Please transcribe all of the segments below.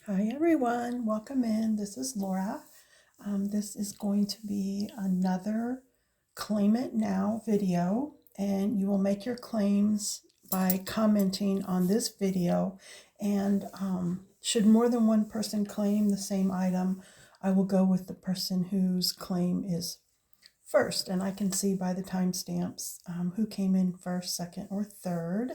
Hi everyone, welcome in. This is Laura. This is going to be another Claim It Now video, and you will make your claims by commenting on this video. And should more than one person claim the same item, I will go with the person whose claim is first. And I can see by the timestamps who came in first, second, or third.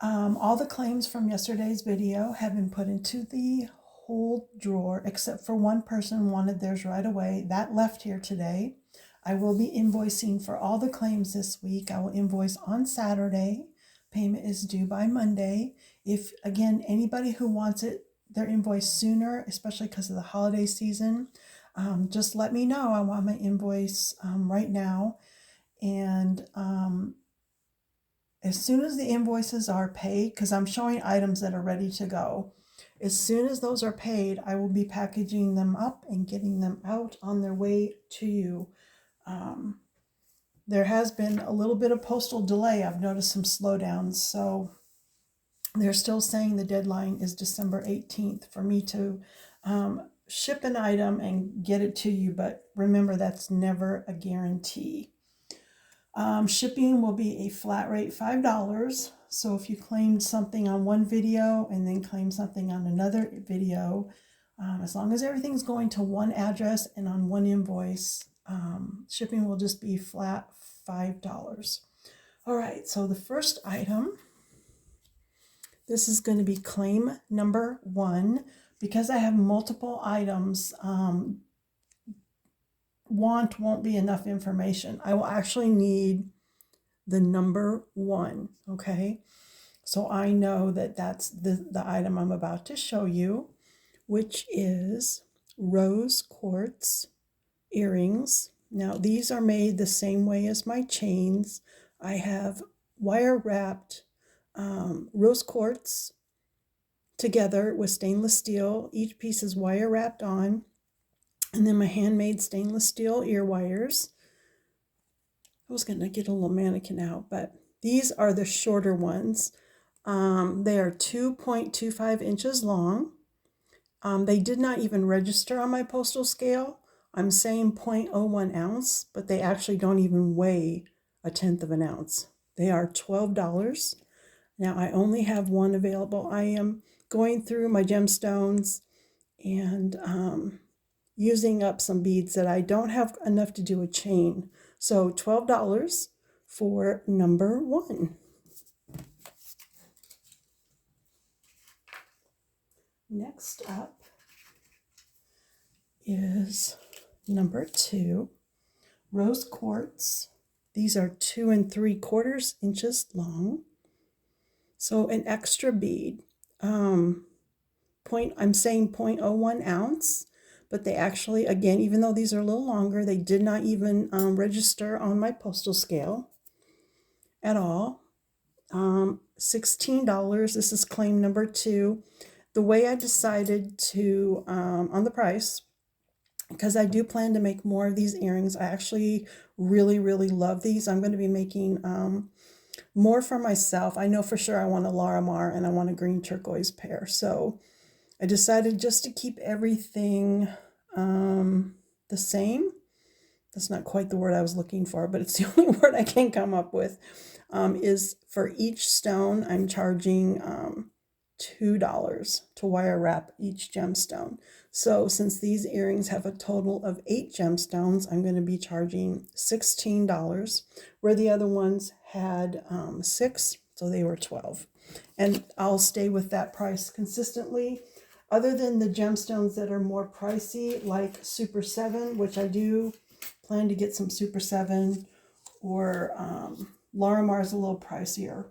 All the claims from yesterday's video have been put into the hold drawer, except for one person wanted theirs right away. That left here today. I will be invoicing for all the claims this week. I will invoice on Saturday. Payment is due by Monday. If, again, anybody who wants their invoice sooner, especially because of the holiday season, just let me know. I want my invoice right now. And as soon as the invoices are paid, because I'm showing items that are ready to go, as soon as those are paid, I will be packaging them up and getting them out on their way to you. There has been a little bit of postal delay. I've noticed some slowdowns, so they're still saying the deadline is December 18th for me to ship an item and get it to you, but remember, that's never a guarantee. Shipping will be a flat rate $5. So if you claimed something on one video and then claimed something on another video, as long as everything's going to one address and on one invoice, shipping will just be flat $5. All right, so the first item, this is going to be claim number 1. Because I have multiple items, won't be enough information. I will actually need the number 1, okay? So I know that that's the item I'm about to show you, which is rose quartz earrings. Now these are made the same way as my chains. I have wire wrapped rose quartz together with stainless steel. Each piece is wire wrapped on. And then my handmade stainless steel ear wires. I was going to get a little mannequin out, but these are the shorter ones. They are 2.25 inches long. They did not even register on my postal scale. I'm saying 0.01 ounce, but they actually don't even weigh 1/10 of an ounce. They are $12. Now I only have one available. I am going through my gemstones and using up some beads that I don't have enough to do a chain. So $12 for number 1. Next up is number 2, rose quartz. These are 2 3/4 inches long. So an extra bead. I'm saying 0.01 ounce. But they actually, again, even though these are a little longer, they did not even register on my postal scale at all. $16. This is claim number 2. The way I decided to, on the price, because I do plan to make more of these earrings. I actually really, really love these. I'm going to be making more for myself. I know for sure I want a Larimar and I want a green turquoise pair. So I decided just to keep everything the same. That's not quite the word I was looking for, but it's the only word I can come up with. Is for each stone, I'm charging $2 to wire wrap each gemstone. So since these earrings have a total of 8 gemstones, I'm going to be charging $16, where the other ones had 6, so they were 12. And I'll stay with that price consistently. Other than the gemstones that are more pricey, like Super 7, which I do plan to get some Super 7, or Larimar is a little pricier.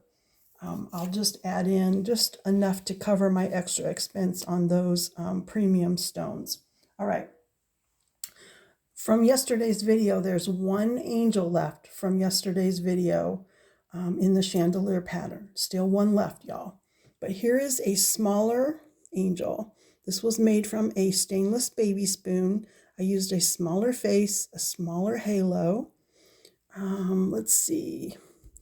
I'll just add in just enough to cover my extra expense on those premium stones. All right. From yesterday's video, there's one angel left from yesterday's video in the chandelier pattern. Still one left, y'all. But here is a smaller angel. This was made from a stainless baby spoon. I used a smaller face, a smaller halo. Let's see,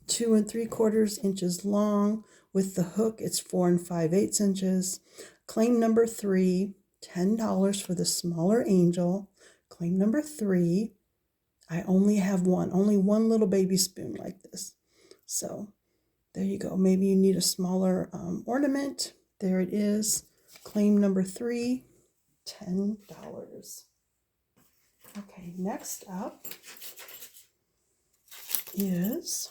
2 3/4 inches long. With the hook, it's 4 5/8 inches. Claim number 3, $10 for the smaller angel. Claim number 3, I only have only one little baby spoon like this. So there you go. Maybe you need a smaller ornament. There it is. Claim number 3, $10. Okay, next up is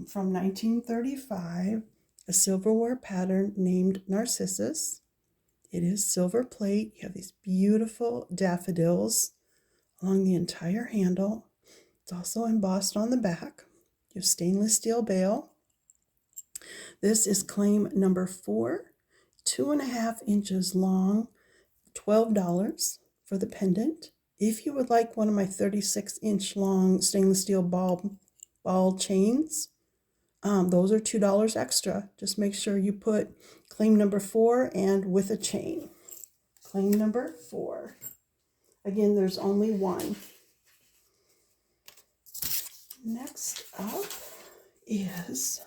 from 1935, a silverware pattern named Narcissus. It is silver plate. You have these beautiful daffodils along the entire handle. It's also embossed on the back. You have stainless steel bail. This is claim number 4, 2.5 inches long, $12 for the pendant. If you would like one of my 36-inch long stainless steel ball chains, those are $2 extra. Just make sure you put claim number 4 and with a chain. Claim number 4. Again, there's only one. Next up is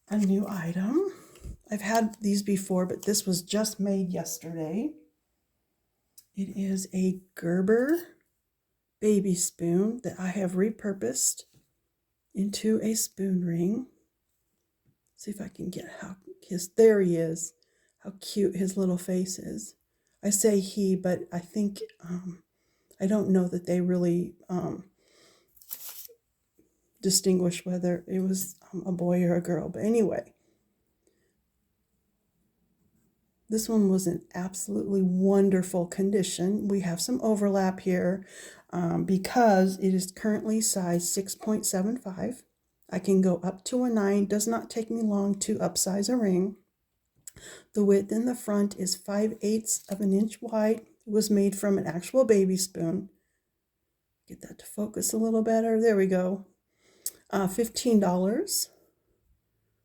a new item. I've had these before, but this was just made yesterday. It is a Gerber baby spoon that I have repurposed into a spoon ring. See if I can get there he is, how cute his little face is. I say he, but I think, I don't know that they really distinguish whether it was a boy or a girl. But anyway, this one was in absolutely wonderful condition. We have some overlap here because it is currently size 6.75. I can go up to a 9. Does not take me long to upsize a ring. The width in the front is 5/8 of an inch wide. It was made from an actual baby spoon. Get that to focus a little better. There we go. $15.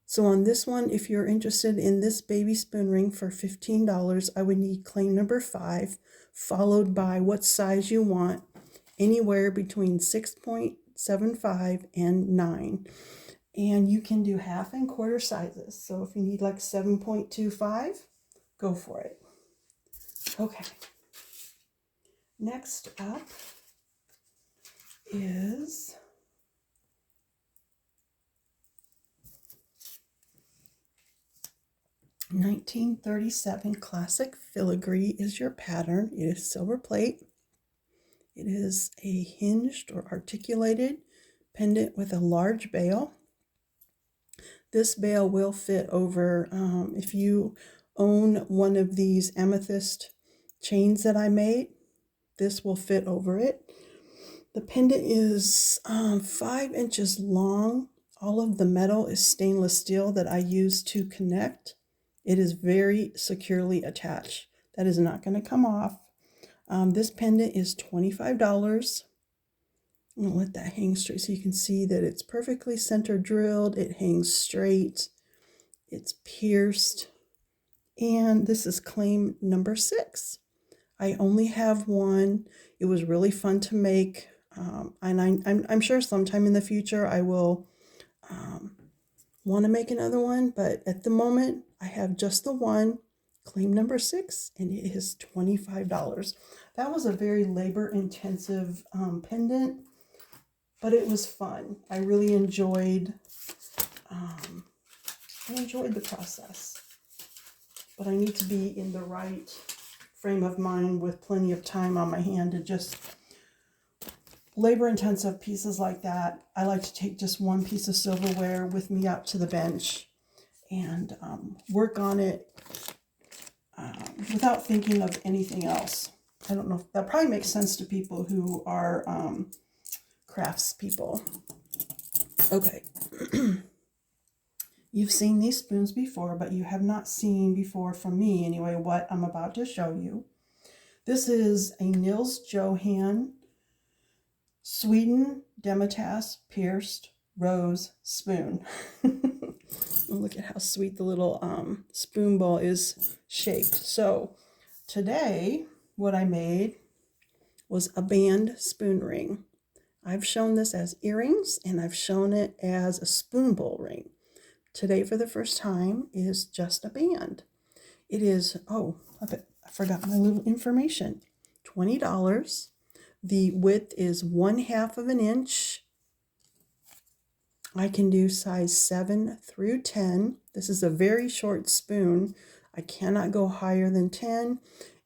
So on this one, if you're interested in this baby spoon ring for $15, I would need claim number 5, followed by what size you want, anywhere between 6.75 and 9. And you can do half and quarter sizes. So if you need like 7.25, go for it. Okay. Next up is $1937 classic filigree is your pattern. It is silver plate. It is a hinged or articulated pendant with a large bail. This bail will fit over, if you own one of these amethyst chains that I made, this will fit over it. The pendant is 5 inches long. All of the metal is stainless steel that I use to connect. It is very securely attached. That is not going to come off. This pendant is $25. I'm going to let that hang straight so you can see that it's perfectly center drilled. It hangs straight. It's pierced. And this is claim number 6. I only have one. It was really fun to make. And I'm sure sometime in the future I will want to make another one. But at the moment, I have just the one. Claim number 6, and it is $25. That was a very labor-intensive pendant, but it was fun. I really enjoyed the process. But I need to be in the right frame of mind with plenty of time on my hand to just labor-intensive pieces like that. I like to take just one piece of silverware with me out to the bench and work on it without thinking of anything else. I don't know if that probably makes sense to people who are crafts people. Okay. You've seen these spoons before, but you have not seen before from me anyway what I'm about to show you. This is a Nils Johan Sweden Demitasse pierced rose spoon. Look at how sweet the little spoon bowl is shaped. So today what I made was a band spoon ring. I've shown this as earrings and I've shown it as a spoon bowl ring. today for the first time is just a band. It is, oh, I forgot my little information. $20. The width is 1/2 of an inch. I can do size 7 through 10. This is a very short spoon. I cannot go higher than 10,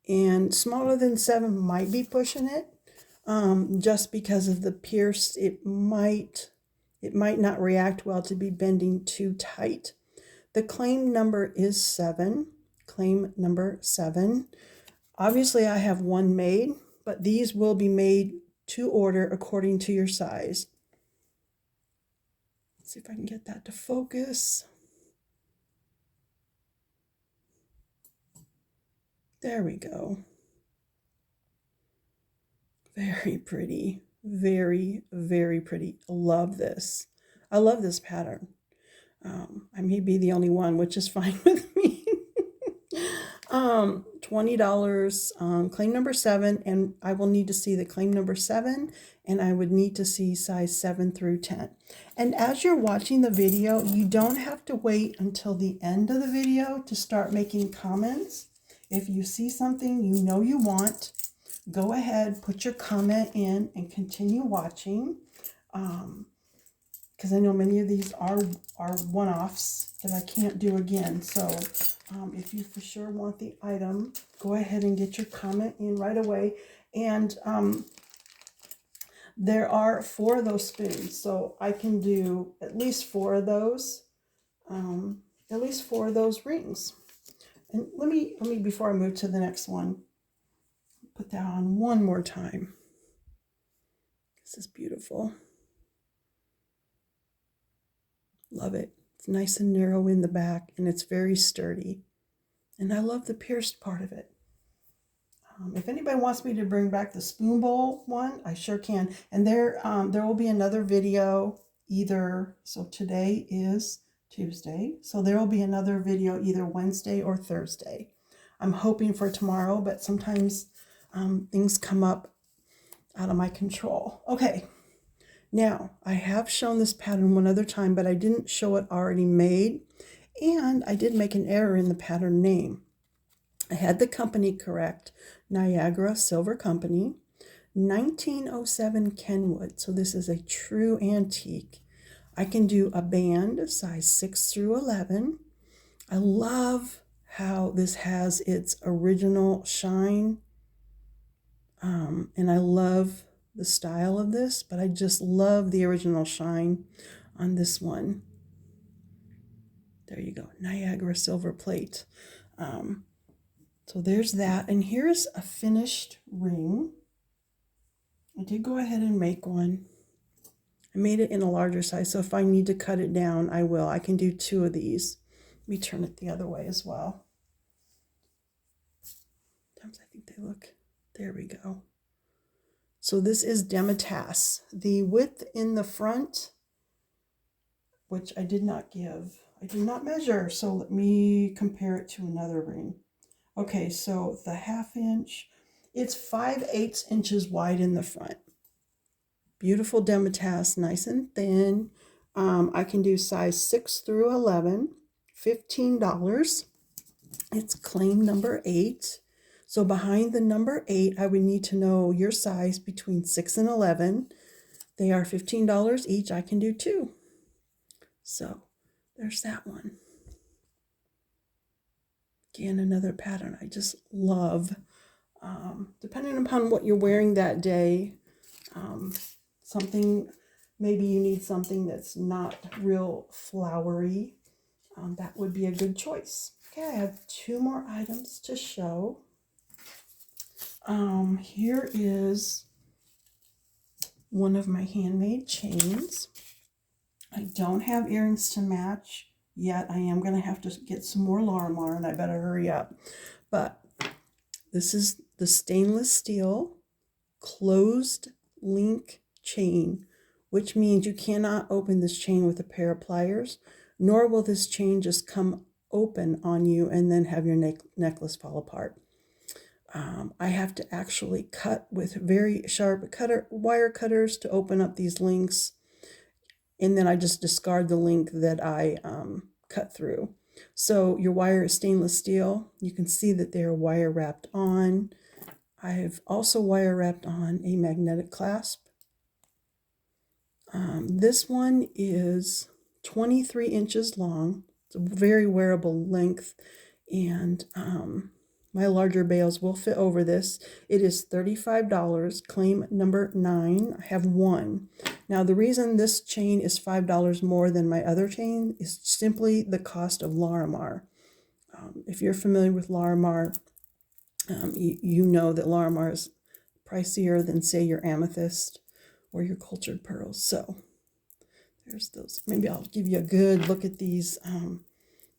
and smaller than 7 might be pushing it. Just because of the pierced, it might not react well to be bending too tight. The claim number is 7. Claim number 7. Obviously, I have one made, but these will be made to order according to your size. Let's see if I can get that to focus. There we go. Very pretty. Very, very pretty. Love this. I love this pattern. I may be the only one, which is fine with me. $20, claim number 7, and I will need to see the claim number 7, and I would need to see size 7 through 10. And as you're watching the video, you don't have to wait until the end of the video to start making comments. If you see something you know you want, go ahead, put your comment in, and continue watching. Because I know many of these are one-offs that I can't do again. So if you for sure want the item, go ahead and get your comment in right away. And there are 4 of those spoons, so I can do at least 4 of those, rings. And let me before I move to the next one, put that on one more time. This is beautiful. Love it. It's nice and narrow in the back, and it's very sturdy. And I love the pierced part of it. If anybody wants me to bring back the spoon bowl one, I sure can. And there will be another video so today is Tuesday. So there will be another video either Wednesday or Thursday. I'm hoping for tomorrow, but sometimes things come up out of my control. Okay. Now, I have shown this pattern one other time, but I didn't show it already made, and I did make an error in the pattern name. I had the company correct, Niagara Silver Company, 1907 Kenwood, so this is a true antique. I can do a band size 6 through 11. I love how this has its original shine, and I love the style of this, but I just love the original shine on this one. There you go, Niagara silver plate. So there's that, and here's a finished ring. I did go ahead and make one. I made it in a larger size, so if I need to cut it down, I will. I can do 2 of these. Let me turn it the other way as well. Sometimes I think they look, there we go. So this is Demitasse. The width in the front, which I did not measure, so let me compare it to another ring. Okay, so the 1/2 inch, it's 5/8 inches wide in the front. Beautiful Demitasse, nice and thin. I can do size 6 through 11, $15. It's claim number 8. So behind the number 8, I would need to know your size between 6 and 11. They are $15 each. I can do 2. So there's that one. Again, another pattern I just love. Depending upon what you're wearing that day, maybe you need something that's not real flowery. That would be a good choice. Okay, I have 2 more items to show. Here is one of my handmade chains. I don't have earrings to match yet. I am going to have to get some more Larimar, and I better hurry up. But this is the stainless steel closed link chain, which means you cannot open this chain with a pair of pliers, nor will this chain just come open on you and then have your necklace fall apart. I have to actually cut with very sharp wire cutters to open up these links, and then I just discard the link that I cut through. So your wire is stainless steel. You can see that they are wire wrapped on. I've also wire wrapped on a magnetic clasp. This one is 23 inches long. It's a very wearable length, and my larger bales will fit over this. It is $35, claim number 9. I have one. Now, the reason this chain is $5 more than my other chain is simply the cost of Larimar. If you're familiar with Larimar, you know that Larimar is pricier than, say, your amethyst or your cultured pearls. So there's those. Maybe I'll give you a good look at these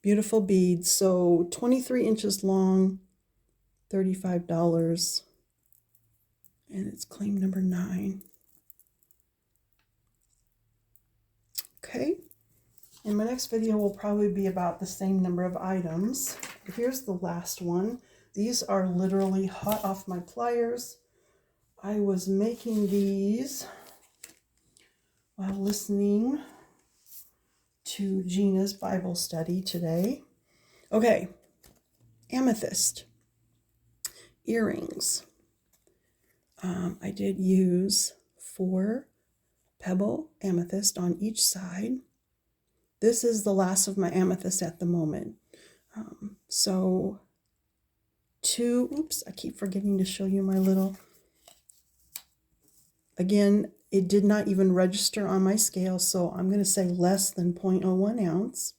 beautiful beads. So 23 inches long, $35, and it's claim number 9. Okay, and my next video will probably be about the same number of items. Here's the last one. These are literally hot off my pliers. I was making these while listening to Gina's Bible study today. Okay, amethyst earrings. I did use 4 pebble amethyst on each side. This is the last of my amethyst at the moment. So 2, oops, I keep forgetting to show you my little, again, it did not even register on my scale, so I'm going to say less than 0.01 ounce.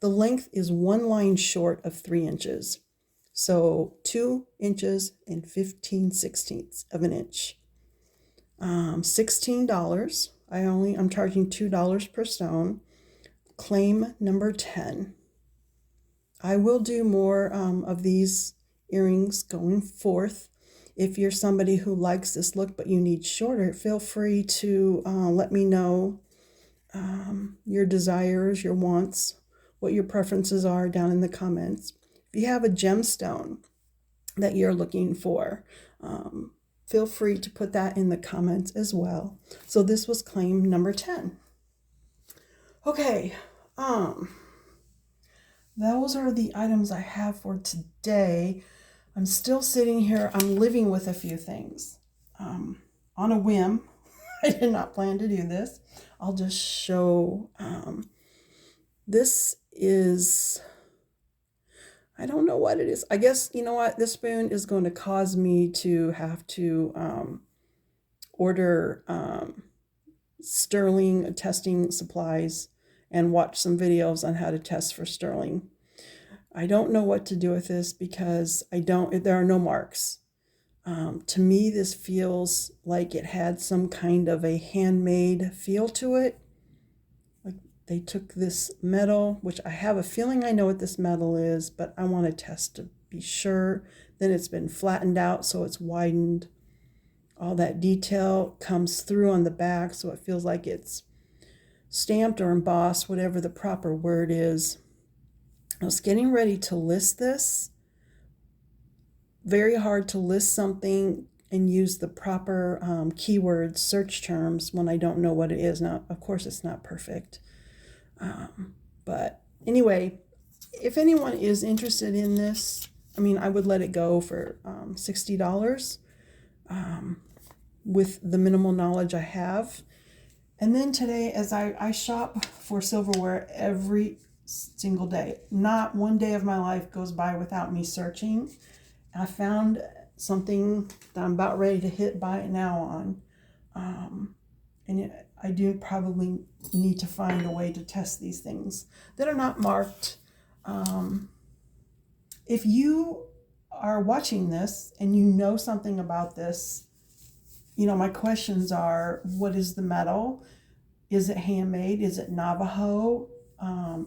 The length is 1 line short of 3 inches. So 2 inches and 15/16 of an inch. $16. I'm charging $2 per stone. Claim number 10. I will do more of these earrings going forth. If you're somebody who likes this look but you need shorter, feel free to let me know your desires, your wants, what your preferences are down in the comments. If you have a gemstone that you're looking for, feel free to put that in the comments as well. So this was claim number 10. Okay, those are the items I have for today. I'm still sitting here. I'm living with a few things on a whim. I did not plan to do this. I'll just show. This is, I don't know what it is. I guess, you know what? This spoon is going to cause me to have to order sterling testing supplies and watch some videos on how to test for sterling. I don't know what to do with this because there are no marks. To me, this feels like it had some kind of a handmade feel to it. Like they took this metal, which I have a feeling I know what this metal is, but I want to test to be sure. Then it's been flattened out, so it's widened. All that detail comes through on the back, so it feels like it's stamped or embossed, whatever the proper word is. I was getting ready to list this. Very hard to list something and use the proper keywords, search terms when I don't know what it is. Now, of course, it's not perfect. But anyway, if anyone is interested in this, I would let it go for $60 with the minimal knowledge I have. And then today, as I shop for silverware every single day, not one day of my life goes by without me searching. I found something that I'm about ready to hit buy it now on. I do probably need to find a way to test these things that are not marked. If you are watching this and you know something about this, my questions are, what is the metal? Is it handmade? Is it Navajo?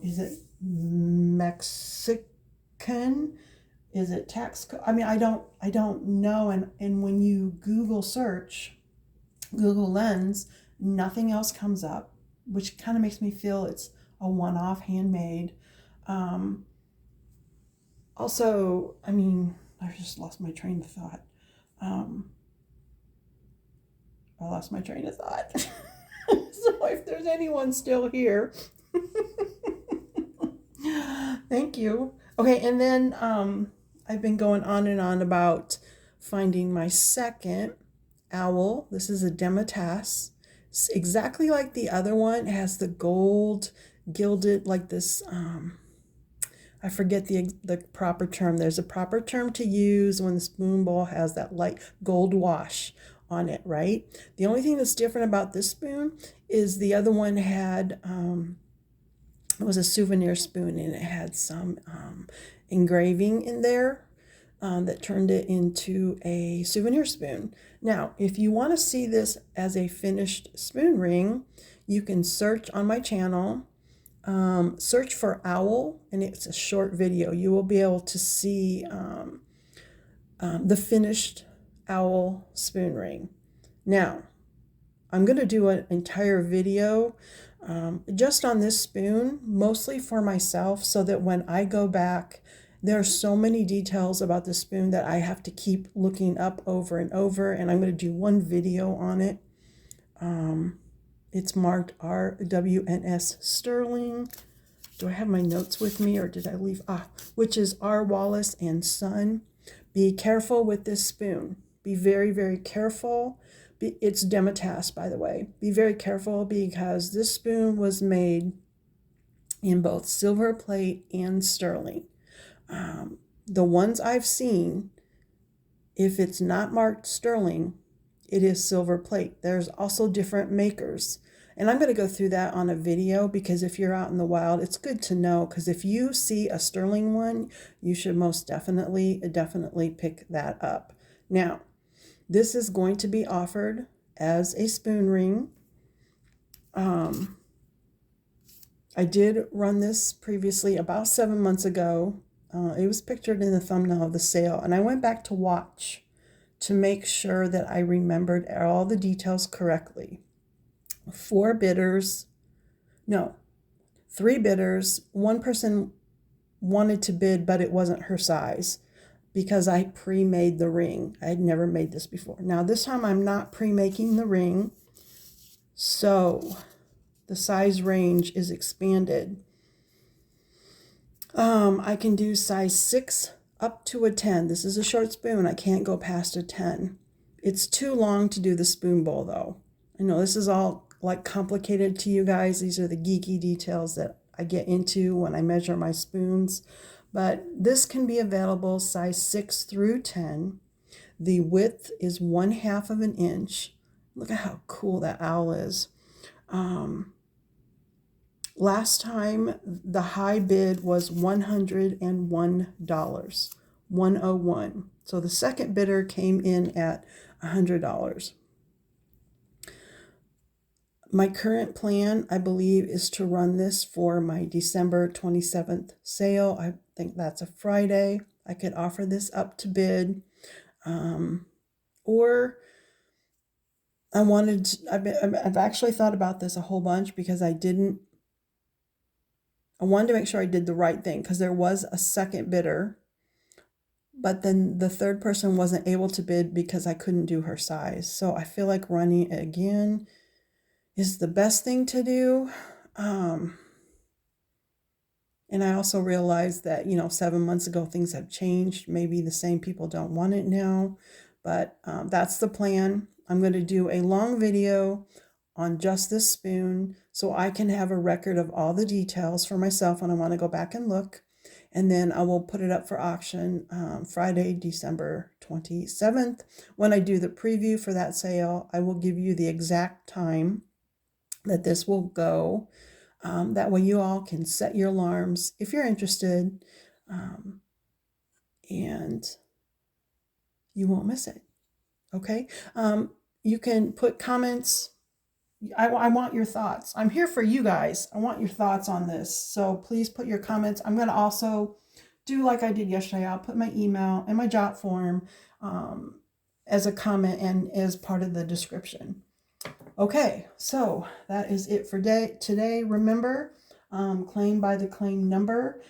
Is it Mexican? Is it tax? I don't know. And when you Google search, Google Lens, nothing else comes up, which kind of makes me feel it's a one-off handmade. Also, I just lost my train of thought. So if there's anyone still here, Thank you. Okay, and then I've been going on and on about finding my second owl. This is a Dematas. It's exactly like the other one. It has the gold gilded like this. I forget the proper term. There's a proper term to use when the spoon bowl has that light gold wash on it, right? The only thing that's different about this spoon is the other one had it was a souvenir spoon and it had some engraving in there that turned it into a souvenir spoon. Now, if you want to see this as a finished spoon ring, you can search on my channel, search for owl, and it's a short video. You will be able to see the finished owl spoon ring. Now, I'm going to do an entire video just on this spoon, mostly for myself, so that when I go back, there are so many details about the spoon that I have to keep looking up over and over, and I'm going to do one video on it. It's marked RWNS Sterling. Do I have my notes with me or did I leave? Which is R. Wallace and Son. Be careful with this spoon. Be very, very careful. It's Dematas, by the way. Be very careful because this spoon was made in both silver plate and sterling. The ones I've seen, if it's not marked sterling, it is silver plate. There's also different makers. And I'm going to go through that on a video because if you're out in the wild, it's good to know because if you see a sterling one, you should most definitely pick that up. Now, this is going to be offered as a spoon ring. I did run this previously about 7 months ago. It was pictured in the thumbnail of the sale, and I went back to watch to make sure that I remembered all the details correctly. 3 bidders. One person wanted to bid, but it wasn't her size because I pre-made the ring. I had never made this before. Now this time I'm not pre-making the ring, so the size range is expanded. I can do size 6 up to a 10. This is a short spoon. I can't go past a 10. It's too long to do the spoon bowl though. I know this is all like complicated to you guys. These are the geeky details that I get into when I measure my spoons. But this can be available size 6 through 10. The width is 1/2 of an inch. Look at how cool that owl is. Last time the high bid was $101. 101. So the second bidder came in at $100. My current plan, I believe, is to run this for my December 27th sale. I think that's a Friday. I could offer this up to bid. Or I've actually thought about this a whole bunch because I wanted to make sure I did the right thing because there was a second bidder, but then the third person wasn't able to bid because I couldn't do her size. So I feel like running it again is the best thing to do. And I also realized that, 7 months ago, things have changed. Maybe the same people don't want it now, but that's the plan. I'm going to do a long video on just this spoon so I can have a record of all the details for myself when I want to go back and look. And then I will put it up for auction Friday, December 27th. When I do the preview for that sale, I will give you the exact time that this will go. That way you all can set your alarms if you're interested, and you won't miss it. Okay? You can put comments. I want your thoughts. I'm here for you guys. I want your thoughts on this. So please put your comments. I'm going to also do like I did yesterday. I'll put my email and my jot form as a comment and as part of the description. Okay, so that is it for today. Remember, claim by the claim number.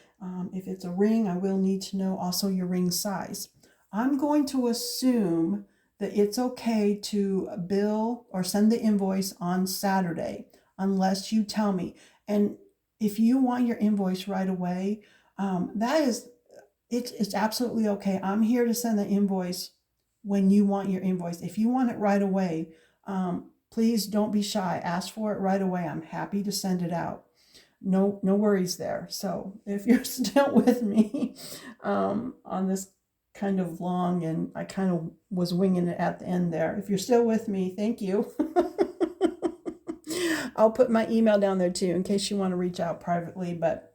If it's a ring, I will need to know also your ring size. I'm going to assume that it's okay to bill or send the invoice on Saturday, unless you tell me. And if you want your invoice right away, That is, it's absolutely okay. I'm here to send the invoice when you want your invoice. If you want it right away, please don't be shy. Ask for it right away. I'm happy to send it out. No worries there. So if you're still with me on this kind of long, and I kind of was winging it at the end there. If you're still with me, thank you. I'll put my email down there too in case you want to reach out privately. But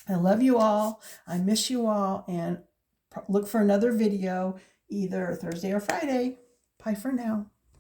I love you all. I miss you all. And look for another video either Thursday or Friday. Bye for now.